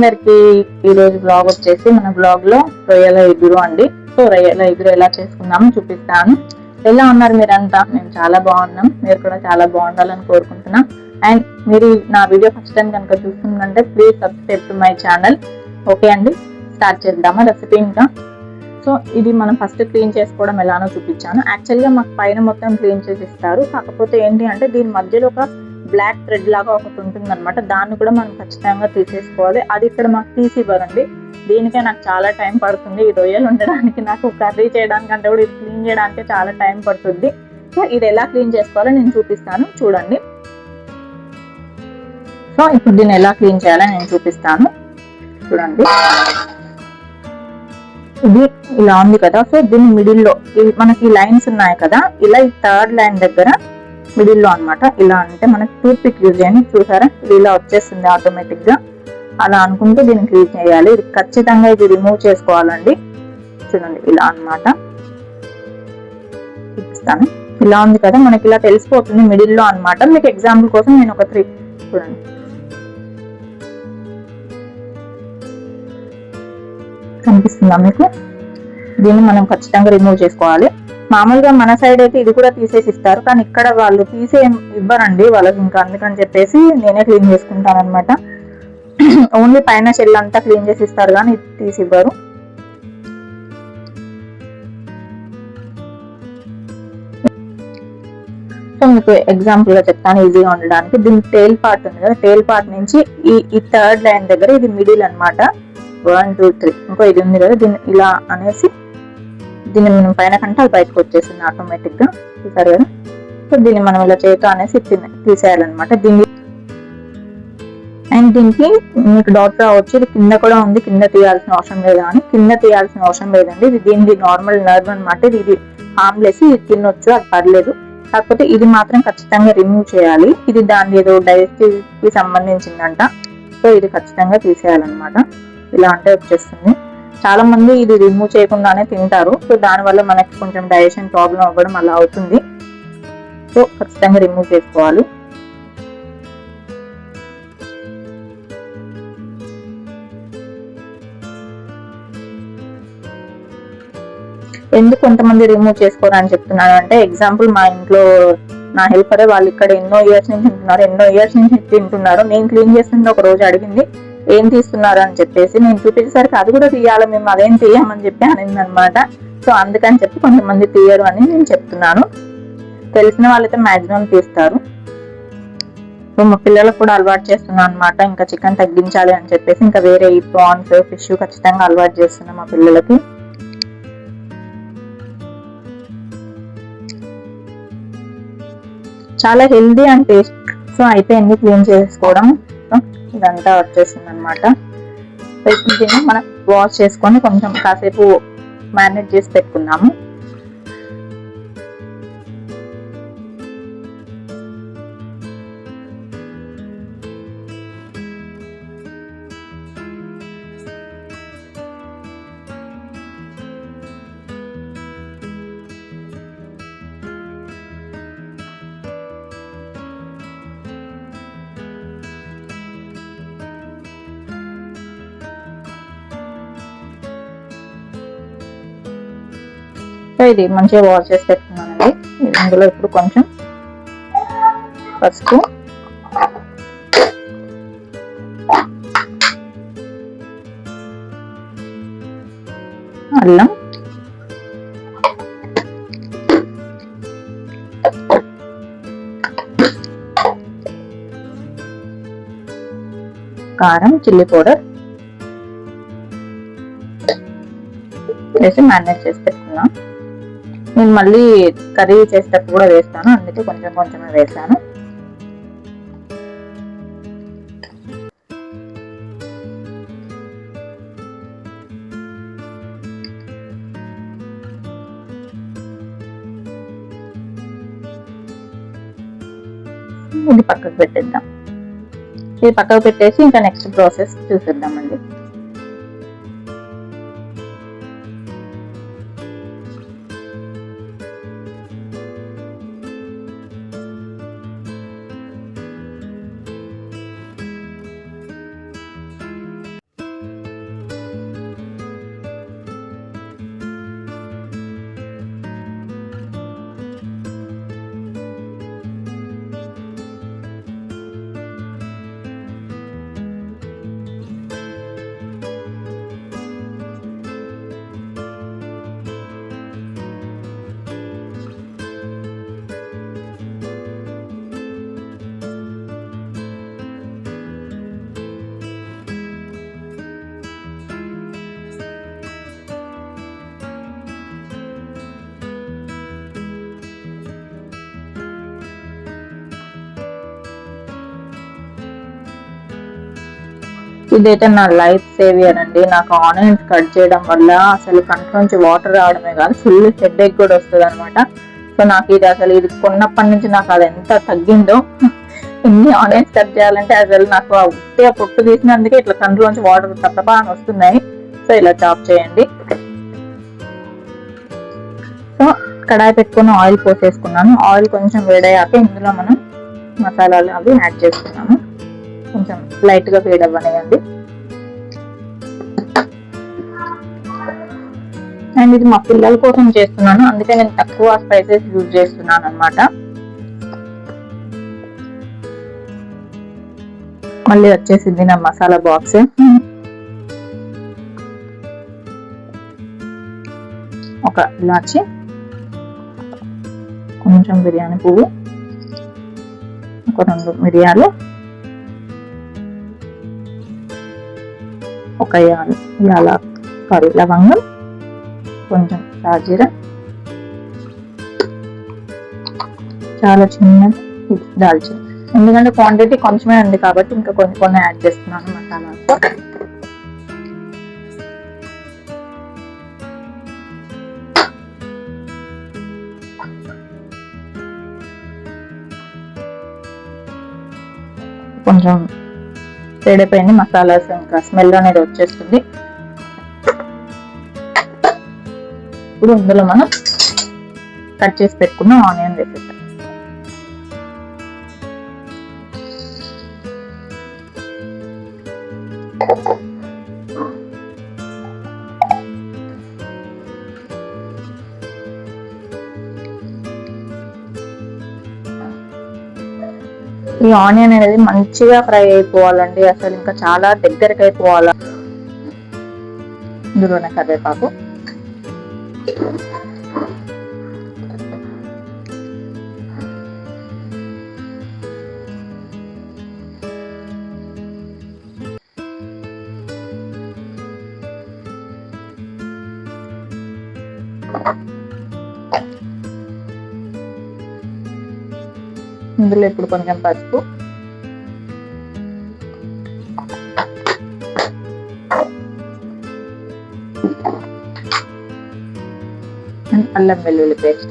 అందరికి ఈ రోజు బ్లాగ్ వచ్చేసి మన బ్లాగ్ లో రొయ్యల ఎగురు అండి. సో రొయ్యల ఎగురు ఎలా చేసుకుందామో చూపిస్తాను. ఎలా ఉన్నారు మీరంతా? మేము చాలా బాగున్నాం, మీరు కూడా చాలా బాగుండాలని కోరుకుంటున్నాం. అండ్ మీరు నా వీడియో ఫస్ట్ టైం కనుక చూస్తుందంటే please subscribe to my channel. Okay అండి, స్టార్ట్ చేద్దామా రెసిపీ. ఇంకా సో ఇది మనం ఫస్ట్ క్లీన్ చేసుకోవడం ఎలానో చూపించాను. యాక్చువల్గా మాకు పైన మొత్తం క్లీన్ చేసి ఇస్తారు, కాకపోతే ఏంటి అంటే దీని మధ్యలో ఒక బ్లాక్ థ్రెడ్ లాగా ఒకటి ఉంటుంది అనమాట. దాన్ని కూడా మనం ఖచ్చితంగా తీసేసుకోవాలి. అది ఇక్కడ మాకు తీసి ఇవ్వరండి. దీనికే నాకు చాలా టైం పడుతుంది. ఈ రొయ్యలు ఉండడానికి, నాకు కర్రీ చేయడానికి అంటే కూడా ఇది క్లీన్ చేయడానికి చాలా టైం పడుతుంది. సో ఇది ఎలా క్లీన్ చేసుకోవాలో నేను చూపిస్తాను, చూడండి. సో ఇప్పుడు దీన్ని ఎలా క్లీన్ చేయాలో నేను చూపిస్తాను, చూడండి. ఇది ఇలా ఉంది కదా. సో దీని మిడిల్లో మనకి లైన్స్ ఉన్నాయి కదా, ఇలా ఈ థర్డ్ లైన్ దగ్గర మిడిల్లో అనమాట. ఇలా అంటే మనకి టూత్ పిక్ యూజ్ చేయండి. చూసారా, ఇది ఇలా వచ్చేస్తుంది ఆటోమేటిక్ గా. అలా అనుకుంటూ దీన్ని క్లీన్ చేయాలి. ఇది ఖచ్చితంగా ఇది రిమూవ్ చేసుకోవాలండి. చూడండి ఇలా అనమాట, చూపిస్తాను. ఇలా ఉంది కదా, మనకి ఇలా తెలిసిపోతుంది మిడిల్లో అనమాట. మీకు ఎగ్జాంపుల్ కోసం నేను ఒక 3 చూడండి. కనిపిస్తుందా మీకు? దీన్ని మనం ఖచ్చితంగా రిమూవ్ చేసుకోవాలి. మామూలుగా మన సైడ్ అయితే ఇది కూడా తీసేసి ఇస్తారు, కానీ ఇక్కడ వాళ్ళు తీసే ఇవ్వరండి వాళ్ళకి. ఇంకా అందుకని చెప్పేసి నేనే క్లీన్ చేసుకుంటాను అనమాట. ఓన్లీ పైన షెల్ అంతా క్లీన్ చేసి ఇస్తారు, కానీ ఇది తీసి ఇవ్వరు. సో మీకు ఎగ్జాంపుల్ గా చెప్తాను ఈజీగా ఉండడానికి. దీని టేల్ పార్ట్ ఉంది కదా, టేల్ పార్ట్ నుంచి ఈ థర్డ్ లైన్ దగ్గర ఇది మిడిల్ అనమాట. 1 2 3 ఇంకో ఇది ఉంది కదా, దీన్ని ఇలా అనేసి దీన్ని మనం పైన కంటే అది బయటకు వచ్చేసింది ఆటోమేటిక్ గా, చూసారు కదా. సో దీన్ని మనం ఇలా చేతో అనేసి తీసేయాలన్నమాట దీన్ని. అండ్ దీనికి మీకు డౌట్ రావచ్చు, ఇది కింద కూడా ఉంది, కింద తీయాల్సిన అవసరం లేదా అని. కింద తీయాల్సిన అవసరం లేదండి. ఇది దీనికి నార్మల్ నర్వ్ అనమాట. ఇది హార్మ్లెస్, ఇది తినొచ్చు, అది పర్లేదు. కాకపోతే ఇది మాత్రం ఖచ్చితంగా రిమూవ్ చేయాలి. ఇది దాని ఏదో డైజెస్టివ్ కి సంబంధించిందంట. సో ఇది ఖచ్చితంగా తీసేయాలన్నమాట. ఇలా అంటే వచ్చేస్తుంది. చాలా మంది ఇది రిమూవ్ చేయకుండానే తింటారు. సో దానివల్ల మనకి కొంచెం డైజెషన్ ప్రాబ్లం అవ్వడం అలా అవుతుంది. సో ఖచ్చితంగా రిమూవ్ చేసుకోవాలి. ఎందుకు కొంతమంది రిమూవ్ చేసుకోరని చెప్తున్నాను అంటే, ఎగ్జాంపుల్ మా ఇంట్లో నా హెల్పరే, వాళ్ళు ఇక్కడ ఎన్నో ఇయర్స్ నుంచి తింటున్నారు, ఎన్నో ఇయర్స్ నుంచి తింటున్నారు. నేను క్లీన్ చేస్తుంటే ఒక రోజు అడిగింది ఏం తీస్తున్నారు అని చెప్పేసి. నేను చూపించేసరికి అది కూడా తీయాలి మేము, అదేం తీయమని చెప్పి అనింది అనమాట. సో అందుకని చెప్పి కొంతమంది తీయరు అని నేను చెప్తున్నాను. తెలిసిన వాళ్ళైతే మాక్సిమం తీస్తారు. సో మా పిల్లలకు కూడా అలవాటు చేస్తున్నాను అనమాట. ఇంకా చికెన్ తగ్గించాలి అని చెప్పేసి ఇంకా వేరే ఈ ప్రాన్స్, ఫిష్ ఖచ్చితంగా అలవాటు చేస్తున్నాం మా పిల్లలకి. చాలా హెల్దీ అండ్ టేస్ట్. సో అయిపోయింది క్లీన్ చేసుకోవడం. ఇదంతా వచ్చేసింది అనమాట. ఇప్పుడు దీన్ని మనం వాష్ చేసుకొని కొంచెం కాసేపు మ్యారినేట్ చేసి పెట్టుకున్నాము. సో ఇది మంచిగా వాష్ చేసి పెట్టుకున్నానండి. ఇందులో ఇప్పుడు కొంచెం పసుపు, అల్లం, కారం, చిల్లీ పౌడర్ వేసి మ్యారినేట్ చేసి పెట్టుకున్నాం. నేను మళ్ళీ కర్రీ చేసేటప్పుడు కూడా వేస్తాను, అందుకే కొంచెం కొంచెమే వేసాను. ఇది పక్కకు పెట్టేద్దాం. ఇది పక్కకు పెట్టేసి ఇంకా నెక్స్ట్ ప్రాసెస్ చూసేద్దామండి. ఇదైతే నా లైఫ్ సేవియర్ అండి. నాకు ఆనియన్స్ కట్ చేయడం వల్ల అసలు కంటి నుంచి వాటర్ రావడమే కాదు, ఫుల్ హెడేక్ కూడా వస్తుంది అనమాట. సో నాకు ఇది అసలు ఇది కొన్నప్పటి నుంచి నాకు అది ఎంత తగ్గిందో. ఎన్ని ఆనియన్స్ కట్ చేయాలంటే అసలు నాకు ఉత్తిగా పొట్టు తీసినందుకే ఇట్లా కంట్లోంచి వాటర్ తప్ప అని వస్తున్నాయి. సో ఇలా చాప్ చేయండి. సో కడాయి పెట్టుకుని ఆయిల్ పోసేసుకున్నాను. ఆయిల్ కొంచెం వేడయ్యాక ఇందులో మనం మసాలాలు అవి యాడ్ చేసుకున్నాము. కొంచెం లైట్ గా వేడి అవ్వనివ్వండి. అండ్ ఇది మా పిల్లల కోసం చేస్తున్నాను, అందుకే నేను తక్కువ స్పైసెస్ యూజ్ చేస్తున్నాను అనమాట. మళ్ళీ వచ్చేసింది నా మసాలా బాక్స్. ఒక ఇలాచి, కొంచెం బిర్యానీ పువ్వు, ఒక 2 మిరియాలు, ఒక యాలక్కాయ లవంగం, కొంచెం షాజీరా, చాలా చిన్న దాల్చిన. ఎందుకంటే క్వాంటిటీ కొంచెమే ఉంది కాబట్టి ఇంకా కొన్ని యాడ్ చేస్తున్నాను మసాలాతో. కొంచెం వేడిపోయింది, మసాలాస్ ఇంకా స్మెల్ అనేది వచ్చేస్తుంది. ఇప్పుడు ఇందులో మనం కట్ చేసి పెట్టుకున్న ఆనియన్ వేసేద్దాం. ఈ ఆనియన్ అనేది మంచిగా ఫ్రై అయిపోవాలండి, అసలు ఇంకా చాలా దగ్గరకు అయిపోవాలి. ఇందులోనే కరివేపాకు, ఇందులో ఇప్పుడు కొంచెం పసుపు, అల్లం వెల్లుల్లి పేస్ట్,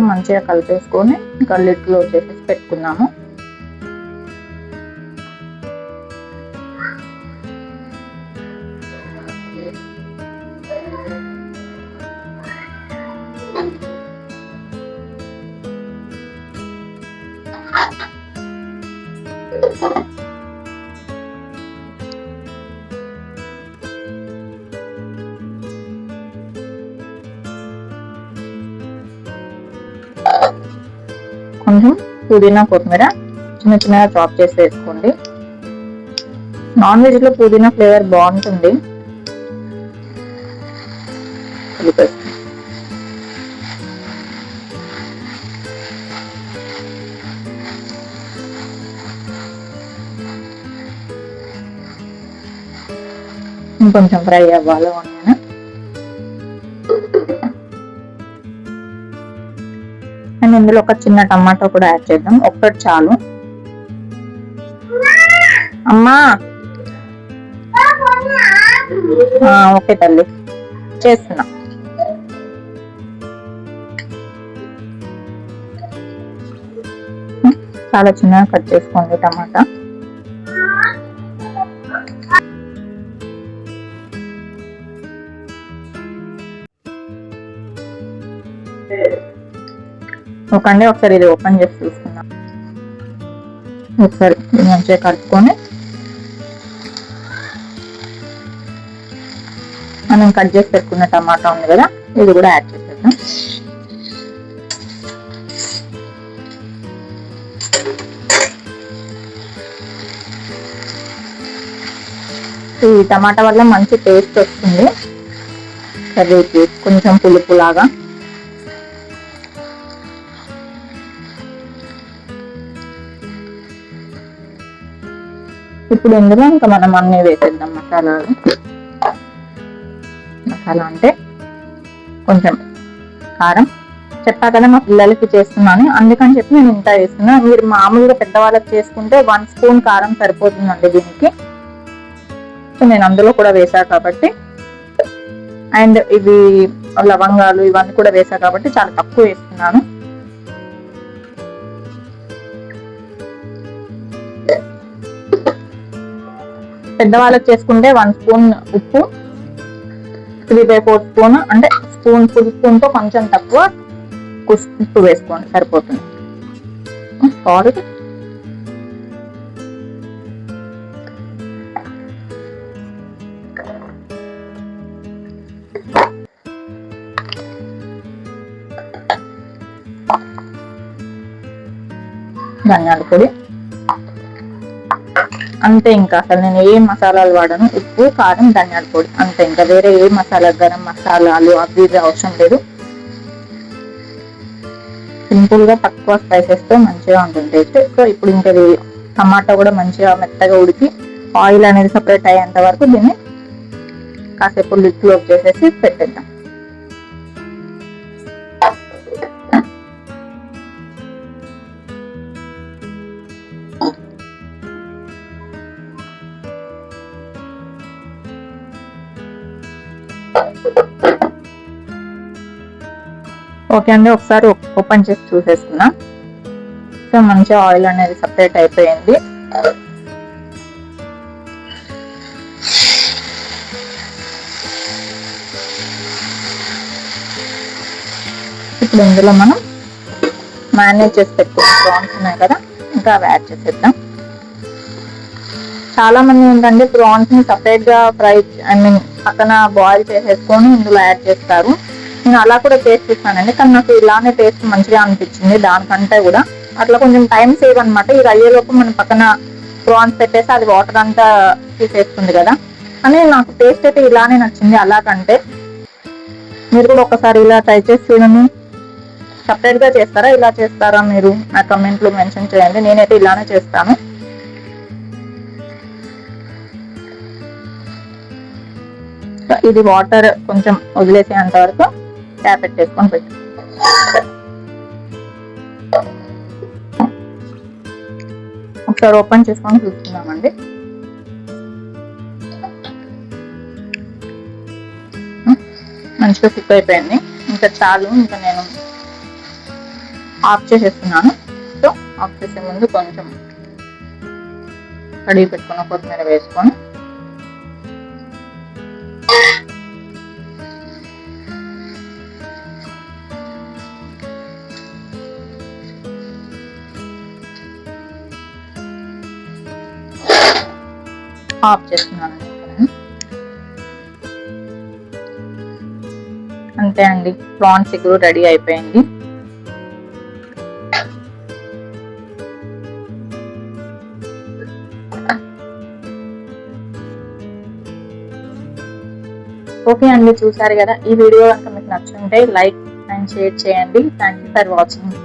మంచిగా కలిపేసుకొని ఇంకా లిడ్ క్లోజ్ చేసేసి పెట్టుకున్నాము. కొంచెం పుదీనా కొత్తిమీర చిన్నగా చాప్ చేసి వేసుకోండి. నాన్ వెజ్ లో పుదీనా ఫ్లేవర్ బాగుంటుంది. ఇంకొంచెం ఫ్రై అవ్వాలి ఆనియన్. అండ్ ఇందులో ఒక చిన్న టమాటో కూడా యాడ్ చేద్దాం, ఒక్కటి చాలు. అమ్మా ఓకే తల్లి, చేస్తున్నా. చాలా చిన్నగా కట్ చేసుకోండి టమాటా. ఒకసారి ఇది ఓపెన్ చేసి చూసుకుందాం. ఒకసారి మంచిగా కలుపుకొని మనం కట్ చేసి పెట్టుకున్న టమాటా ఉంది కదా, ఇది కూడా యాడ్ చేసేద్దాం. ఈ టమాటా వల్ల మంచి టేస్ట్ వస్తుంది కర్రీకి, కొంచెం పులుపు లాగా. ఇప్పుడు ఇందులో ఇంకా మనం అన్ని వేసేద్దాం మసాలాలు. మసాలా అంటే కొంచెం కారం. చెప్పా కదా మా పిల్లలకి చేస్తున్నాను అందుకని చెప్పి నేను ఇంత వేస్తున్నా. మీరు మామూలుగా పెద్దవాళ్ళకి చేసుకుంటే 1 స్పూన్ కారం సరిపోతుందండి దీనికి. సో నేను అందులో కూడా వేసా కాబట్టి, అండ్ ఇవి లవంగాలు ఇవన్నీ కూడా వేసా కాబట్టి చాలా తక్కువ వేస్తున్నాను. పెద్దవాళ్ళకి చేసుకుంటే 1 స్పూన్ ఉప్పు, 3/4 స్పూన్ అంటే ఫుల్ స్పూన్ తో కొంచెం తక్కువ ఉప్పు వేసుకోండి సరిపోతుంది. సాల్ట్ ధనియాల పొడి అంతే. ఇంకా అసలు నేను ఏ మసాలాలు వాడను, ఉప్పు కారం ధనియాల పొడి అంతే. ఇంకా వేరే ఏ మసాలా గరం మసాలాలు అవి అవసరం లేదు. సింపుల్ గా తక్కువ స్పైసెస్ తో మంచిగా ఉంటుంది టేస్ట్. సో ఇప్పుడు ఇంకా టమాటా కూడా మంచిగా మెత్తగా ఉడికి ఆయిల్ అనేది సపరేట్ అయ్యేంత వరకు దీన్ని కాసేపు లిడ్ క్లోజ్ చేసేసి పెట్టేద్దాం. ఓకే అండి, ఒకసారి ఓపెన్ చేసి చూసేసుకున్నా. సో మంచిగా ఆయిల్ అనేది సపరేట్ అయిపోయింది. ఇప్పుడు ఇందులో మనం మ్యారినేట్ చేసి పెట్టుకున్న ప్రాన్స్ ఉన్నాయి కదా, ఇంకా అవి యాడ్ చేసేద్దాం. చాలా మంది ఏంటంటే ప్రాన్స్ ని సపరేట్ గా పక్కన బాయిల్ చేసేసుకొని ఇందులో యాడ్ చేస్తారు. నేను అలా కూడా టేస్ట్ ఇస్తానండి, కానీ నాకు ఇలానే టేస్ట్ మంచిగా అనిపించింది దానికంటే కూడా. అట్లా కొంచెం టైం సేవ్ అనమాట. ఇది అయ్యేలోపు మనం పక్కన ప్రాన్స్ పెట్టేసి అది వాటర్ అంతా తీసేస్తుంది కదా అని నాకు టేస్ట్ అయితే ఇలానే నచ్చింది అలా కంటే. మీరు కూడా ఒకసారి ఇలా ట్రై చేసి చూడండి. సపరేట్ గా చేస్తారా ఇలా చేస్తారా మీరు నా కమెంట్ లో మెన్షన్ చేయండి. నేనైతే ఇలానే చేస్తాను. ఇది వాటర్ కొంచెం వదిలేసేంత వరకు ట్యాప్ పెట్టేసుకొని పెట్టు. ఒకసారి ఓపెన్ చేసుకొని చూస్తున్నామండి. మంచిగా కుక్ అయిపోయింది. ఇంకా చాలు, ఇంకా నేను ఆఫ్ చేసేస్తున్నాను. సో ఆఫ్ చేసే ముందు కొంచెం కడిగి పెట్టుకున్న కొత్తిమీర వేసుకొని ఆఫ్ చేస్తున్నాను. అంతే అండి, ప్రాన్స్ ఇగురు రెడీ అయిపోయింది. ఓకే అండి, చూసారు కదా. ఈ వీడియో కనుక మీకు నచ్చుంటే లైక్ అండ్ షేర్ చేయండి. Thank you for watching.